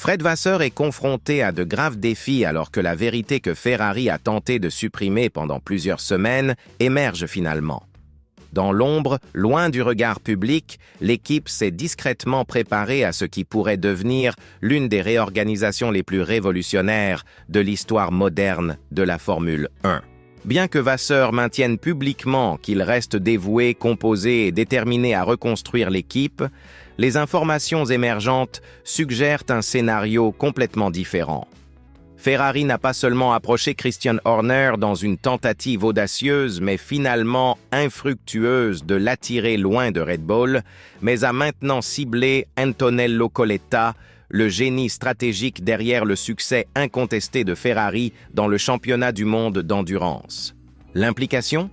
Fred Vasseur est confronté à de graves défis alors que la vérité que Ferrari a tenté de supprimer pendant plusieurs semaines émerge finalement. Dans l'ombre, loin du regard public, l'équipe s'est discrètement préparée à ce qui pourrait devenir l'une des réorganisations les plus révolutionnaires de l'histoire moderne de la Formule 1. Bien que Vasseur maintienne publiquement qu'il reste dévoué, composé et déterminé à reconstruire l'équipe, les informations émergentes suggèrent un scénario complètement différent. Ferrari n'a pas seulement approché Christian Horner dans une tentative audacieuse mais finalement infructueuse de l'attirer loin de Red Bull, mais a maintenant ciblé Antonello Coletta, le génie stratégique derrière le succès incontesté de Ferrari dans le championnat du monde d'endurance. L'implication ?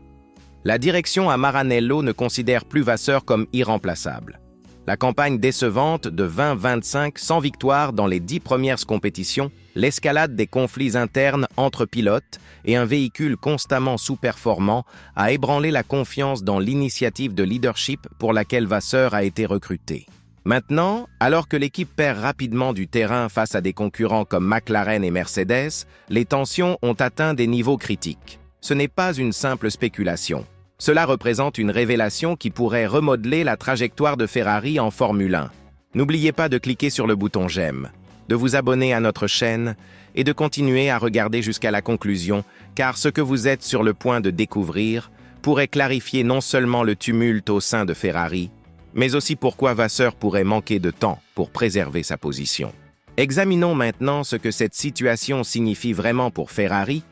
La direction à Maranello ne considère plus Vasseur comme irremplaçable. La campagne décevante de 20-25 sans victoire dans les 10 premières compétitions, l'escalade des conflits internes entre pilotes et un véhicule constamment sous-performant a ébranlé la confiance dans l'initiative de leadership pour laquelle Vasseur a été recruté. Maintenant, alors que l'équipe perd rapidement du terrain face à des concurrents comme McLaren et Mercedes, les tensions ont atteint des niveaux critiques. Ce n'est pas une simple spéculation. Cela représente une révélation qui pourrait remodeler la trajectoire de Ferrari en Formule 1. N'oubliez pas de cliquer sur le bouton j'aime, de vous abonner à notre chaîne et de continuer à regarder jusqu'à la conclusion, car ce que vous êtes sur le point de découvrir pourrait clarifier non seulement le tumulte au sein de Ferrari, mais aussi pourquoi Vasseur pourrait manquer de temps pour préserver sa position. Examinons maintenant ce que cette situation signifie vraiment pour Ferrari,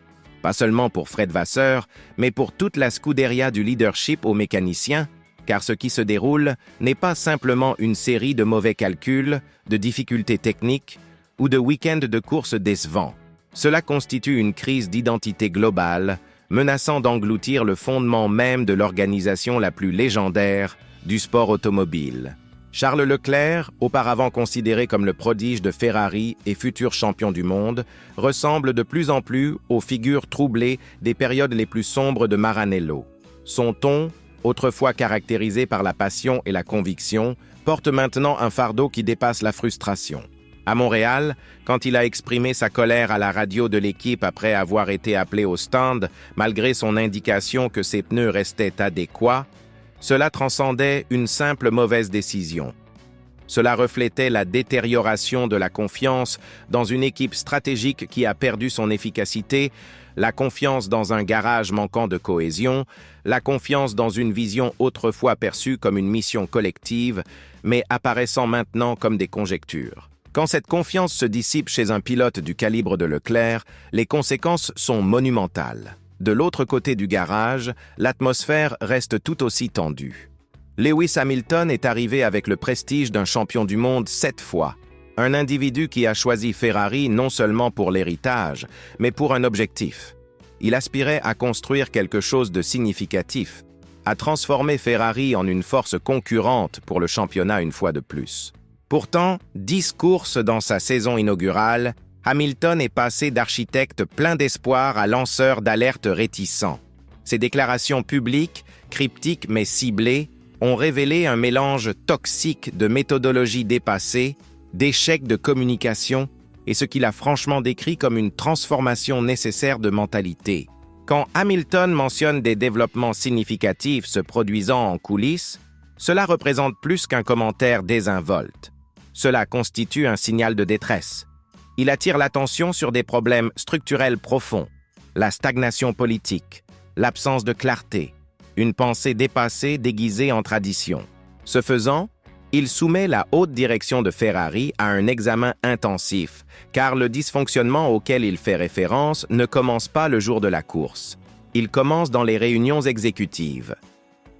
pas seulement pour Fred Vasseur, mais pour toute la scuderia du leadership aux mécaniciens, car ce qui se déroule n'est pas simplement une série de mauvais calculs, de difficultés techniques ou de week-ends de course décevants. Cela constitue une crise d'identité globale, menaçant d'engloutir le fondement même de l'organisation la plus légendaire du sport automobile. Charles Leclerc, auparavant considéré comme le prodige de Ferrari et futur champion du monde, ressemble de plus en plus aux figures troublées des périodes les plus sombres de Maranello. Son ton, autrefois caractérisé par la passion et la conviction, porte maintenant un fardeau qui dépasse la frustration. À Montréal, quand il a exprimé sa colère à la radio de l'équipe après avoir été appelé au stand, malgré son indication que ses pneus restaient adéquats, cela transcendait une simple mauvaise décision. Cela reflétait la détérioration de la confiance dans une équipe stratégique qui a perdu son efficacité, la confiance dans un garage manquant de cohésion, la confiance dans une vision autrefois perçue comme une mission collective, mais apparaissant maintenant comme des conjectures. Quand cette confiance se dissipe chez un pilote du calibre de Leclerc, les conséquences sont monumentales. De l'autre côté du garage, l'atmosphère reste tout aussi tendue. Lewis Hamilton est arrivé avec le prestige d'un champion du monde 7 fois, un individu qui a choisi Ferrari non seulement pour l'héritage, mais pour un objectif. Il aspirait à construire quelque chose de significatif, à transformer Ferrari en une force concurrente pour le championnat une fois de plus. Pourtant, 10 courses dans sa saison inaugurale, Hamilton est passé d'architecte plein d'espoir à lanceur d'alerte réticent. Ses déclarations publiques, cryptiques mais ciblées, ont révélé un mélange toxique de méthodologie dépassée, d'échecs de communication et ce qu'il a franchement décrit comme une transformation nécessaire de mentalité. Quand Hamilton mentionne des développements significatifs se produisant en coulisses, cela représente plus qu'un commentaire désinvolte. Cela constitue un signal de détresse. Il attire l'attention sur des problèmes structurels profonds, la stagnation politique, l'absence de clarté, une pensée dépassée déguisée en tradition. Ce faisant, il soumet la haute direction de Ferrari à un examen intensif, car le dysfonctionnement auquel il fait référence ne commence pas le jour de la course. Il commence dans les réunions exécutives.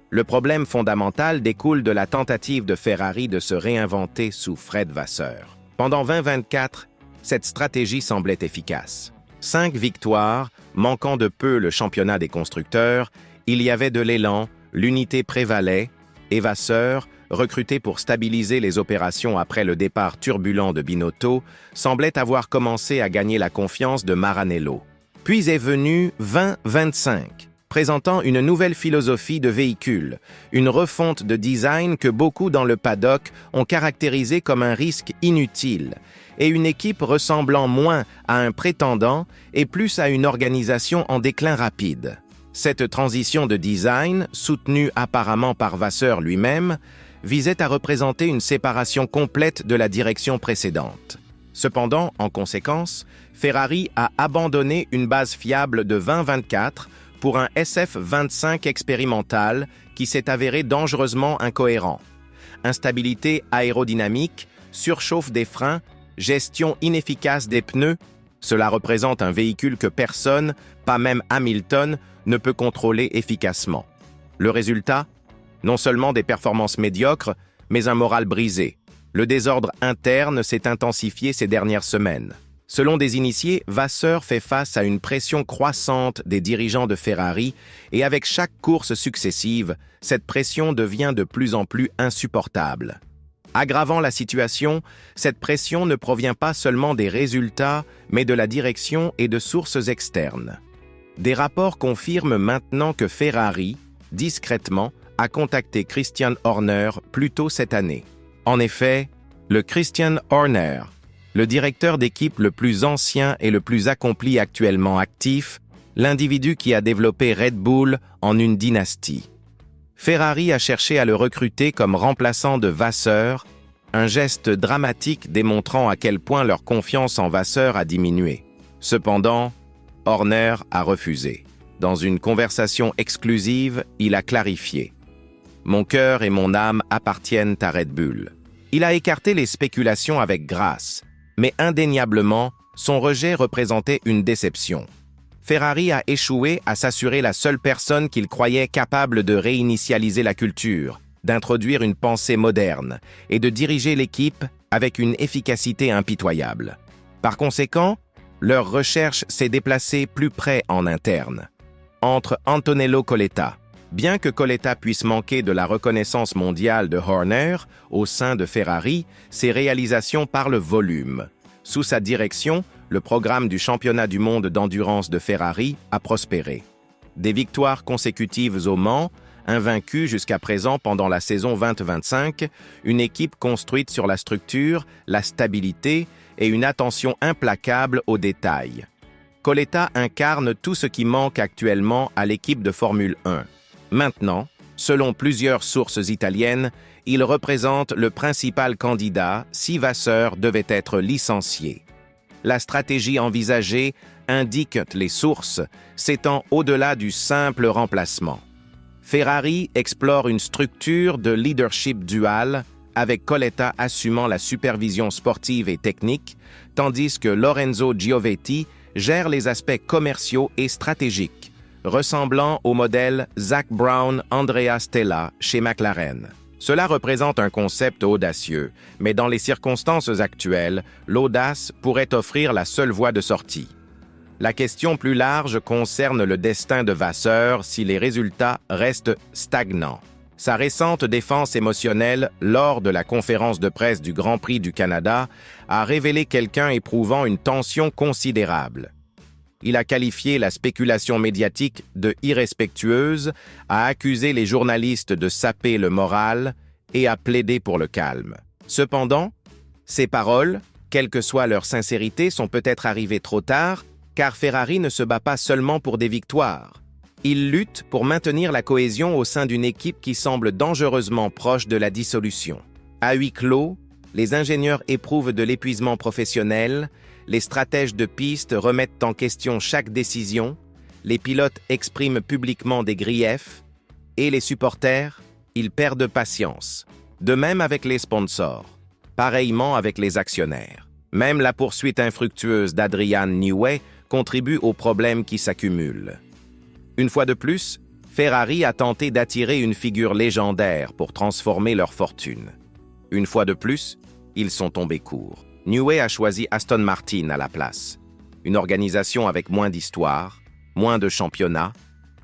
Le problème fondamental découle de la tentative de Ferrari de se réinventer sous Fred Vasseur. Pendant 2024, cette stratégie semblait efficace. 5 victoires, manquant de peu le championnat des constructeurs, il y avait de l'élan, l'unité prévalait, et Vasseur, recruté pour stabiliser les opérations après le départ turbulent de Binotto, semblait avoir commencé à gagner la confiance de Maranello. Puis est venu 2025, présentant une nouvelle philosophie de véhicule, une refonte de design que beaucoup dans le paddock ont caractérisé comme un risque inutile, et une équipe ressemblant moins à un prétendant et plus à une organisation en déclin rapide. Cette transition de design, soutenue apparemment par Vasseur lui-même, visait à représenter une séparation complète de la direction précédente. Cependant, en conséquence, Ferrari a abandonné une base fiable de 2024 pour un SF25 expérimental qui s'est avéré dangereusement incohérent. Instabilité aérodynamique, surchauffe des freins, gestion inefficace des pneus, cela représente un véhicule que personne, pas même Hamilton, ne peut contrôler efficacement. Le résultat? Non seulement des performances médiocres, mais un moral brisé. Le désordre interne s'est intensifié ces dernières semaines. Selon des initiés, Vasseur fait face à une pression croissante des dirigeants de Ferrari et avec chaque course successive, cette pression devient de plus en plus insupportable. Aggravant la situation, cette pression ne provient pas seulement des résultats, mais de la direction et de sources externes. Des rapports confirment maintenant que Ferrari, discrètement, a contacté Christian Horner plus tôt cette année. En effet, le Christian Horner, le directeur d'équipe le plus ancien et le plus accompli actuellement actif, l'individu qui a développé Red Bull en une dynastie. Ferrari a cherché à le recruter comme remplaçant de Vasseur, un geste dramatique démontrant à quel point leur confiance en Vasseur a diminué. Cependant, Horner a refusé. Dans une conversation exclusive, il a clarifié « Mon cœur et mon âme appartiennent à Red Bull ». Il a écarté les spéculations avec grâce, mais indéniablement, son rejet représentait une déception. Ferrari a échoué à s'assurer la seule personne qu'il croyait capable de réinitialiser la culture, d'introduire une pensée moderne et de diriger l'équipe avec une efficacité impitoyable. Par conséquent, leur recherche s'est déplacée plus près en interne, entre Antonello Coletta. Bien que Coletta puisse manquer de la reconnaissance mondiale de Horner au sein de Ferrari, ses réalisations parlent volume. Sous sa direction, le programme du championnat du monde d'endurance de Ferrari a prospéré. Des victoires consécutives au Mans, invaincue jusqu'à présent pendant la saison 2025, une équipe construite sur la structure, la stabilité et une attention implacable aux détails. Coletta incarne tout ce qui manque actuellement à l'équipe de Formule 1. Maintenant, selon plusieurs sources italiennes, il représente le principal candidat si Vasseur devait être licencié. La stratégie envisagée, indiquent les sources, s'étend au-delà du simple remplacement. Ferrari explore une structure de leadership dual, avec Coletta assumant la supervision sportive et technique, tandis que Lorenzo Giovetti gère les aspects commerciaux et stratégiques, ressemblant au modèle Zak Brown-Andrea Stella chez McLaren. Cela représente un concept audacieux, mais dans les circonstances actuelles, l'audace pourrait offrir la seule voie de sortie. La question plus large concerne le destin de Vasseur si les résultats restent stagnants. Sa récente défense émotionnelle lors de la conférence de presse du Grand Prix du Canada a révélé quelqu'un éprouvant une tension considérable. Il a qualifié la spéculation médiatique de irrespectueuse, a accusé les journalistes de saper le moral et a plaidé pour le calme. Cependant, ces paroles, quelle que soit leur sincérité, sont peut-être arrivées trop tard, car Ferrari ne se bat pas seulement pour des victoires. Il lutte pour maintenir la cohésion au sein d'une équipe qui semble dangereusement proche de la dissolution. À huis clos, les ingénieurs éprouvent de l'épuisement professionnel, les stratèges de piste remettent en question chaque décision, les pilotes expriment publiquement des griefs, et les supporters, ils perdent patience. De même avec les sponsors, pareillement avec les actionnaires. Même la poursuite infructueuse d'Adrian Newey contribue aux problèmes qui s'accumulent. Une fois de plus, Ferrari a tenté d'attirer une figure légendaire pour transformer leur fortune. Une fois de plus, ils sont tombés court. Newey a choisi Aston Martin à la place. Une organisation avec moins d'histoire, moins de championnats,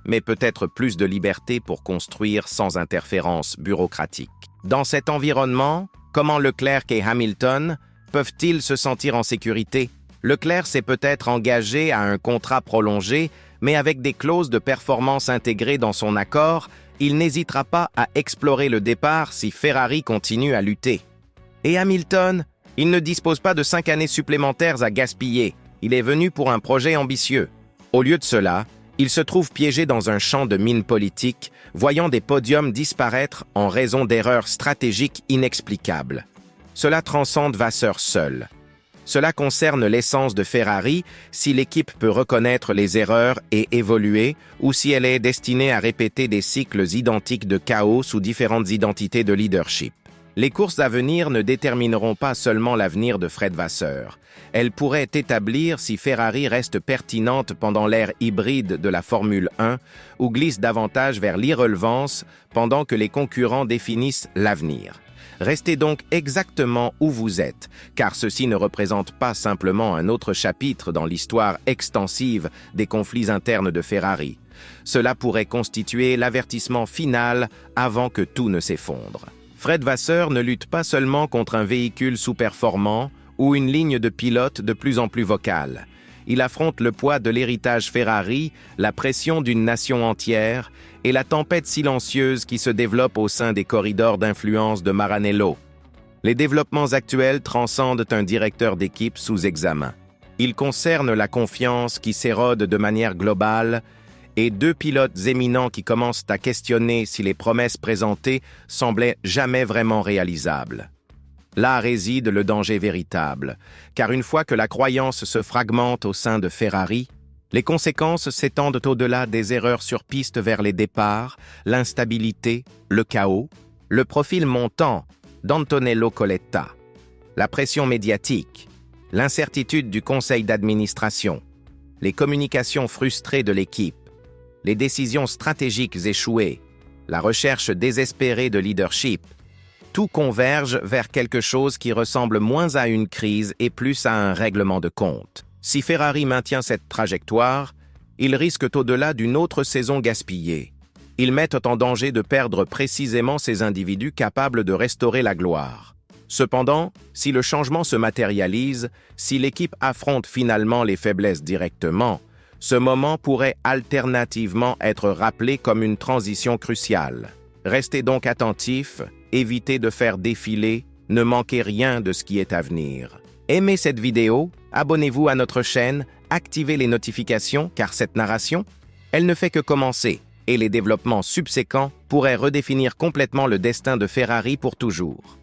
mais peut-être plus de liberté pour construire sans interférence bureaucratique. Dans cet environnement, comment Leclerc et Hamilton peuvent-ils se sentir en sécurité? Leclerc s'est peut-être engagé à un contrat prolongé, mais avec des clauses de performance intégrées dans son accord, il n'hésitera pas à explorer le départ si Ferrari continue à lutter. Et Hamilton, Il ne dispose pas de 5 années supplémentaires à gaspiller. Il est venu pour un projet ambitieux. Au lieu de cela, il se trouve piégé dans un champ de mine politique, voyant des podiums disparaître en raison d'erreurs stratégiques inexplicables. Cela transcende Vasseur seul. Cela concerne l'essence de Ferrari, si l'équipe peut reconnaître les erreurs et évoluer, ou si elle est destinée à répéter des cycles identiques de chaos sous différentes identités de leadership. Les courses à venir ne détermineront pas seulement l'avenir de Fred Vasseur. Elles pourraient établir si Ferrari reste pertinente pendant l'ère hybride de la Formule 1 ou glisse davantage vers l'irrelevance pendant que les concurrents définissent l'avenir. Restez donc exactement où vous êtes, car ceci ne représente pas simplement un autre chapitre dans l'histoire extensive des conflits internes de Ferrari. Cela pourrait constituer l'avertissement final avant que tout ne s'effondre. Fred Vasseur ne lutte pas seulement contre un véhicule sous-performant ou une ligne de pilote de plus en plus vocale. Il affronte le poids de l'héritage Ferrari, la pression d'une nation entière et la tempête silencieuse qui se développe au sein des corridors d'influence de Maranello. Les développements actuels transcendent un directeur d'équipe sous examen. Ils concernent la confiance qui s'érode de manière globale et 2 pilotes éminents qui commencent à questionner si les promesses présentées semblaient jamais vraiment réalisables. Là réside le danger véritable, car une fois que la croyance se fragmente au sein de Ferrari, les conséquences s'étendent au-delà des erreurs sur piste vers les départs, l'instabilité, le chaos, le profil montant d'Antonello Coletta, la pression médiatique, l'incertitude du conseil d'administration, les communications frustrées de l'équipe, les décisions stratégiques échouées, la recherche désespérée de leadership. Tout converge vers quelque chose qui ressemble moins à une crise et plus à un règlement de compte. Si Ferrari maintient cette trajectoire, ils risquent au-delà d'une autre saison gaspillée. Ils mettent en danger de perdre précisément ces individus capables de restaurer la gloire. Cependant, si le changement se matérialise, si l'équipe affronte finalement les faiblesses directement, ce moment pourrait alternativement être rappelé comme une transition cruciale. Restez donc attentifs, évitez de faire défiler, ne manquez rien de ce qui est à venir. Aimez cette vidéo, abonnez-vous à notre chaîne, activez les notifications car cette narration, elle ne fait que commencer et les développements subséquents pourraient redéfinir complètement le destin de Ferrari pour toujours.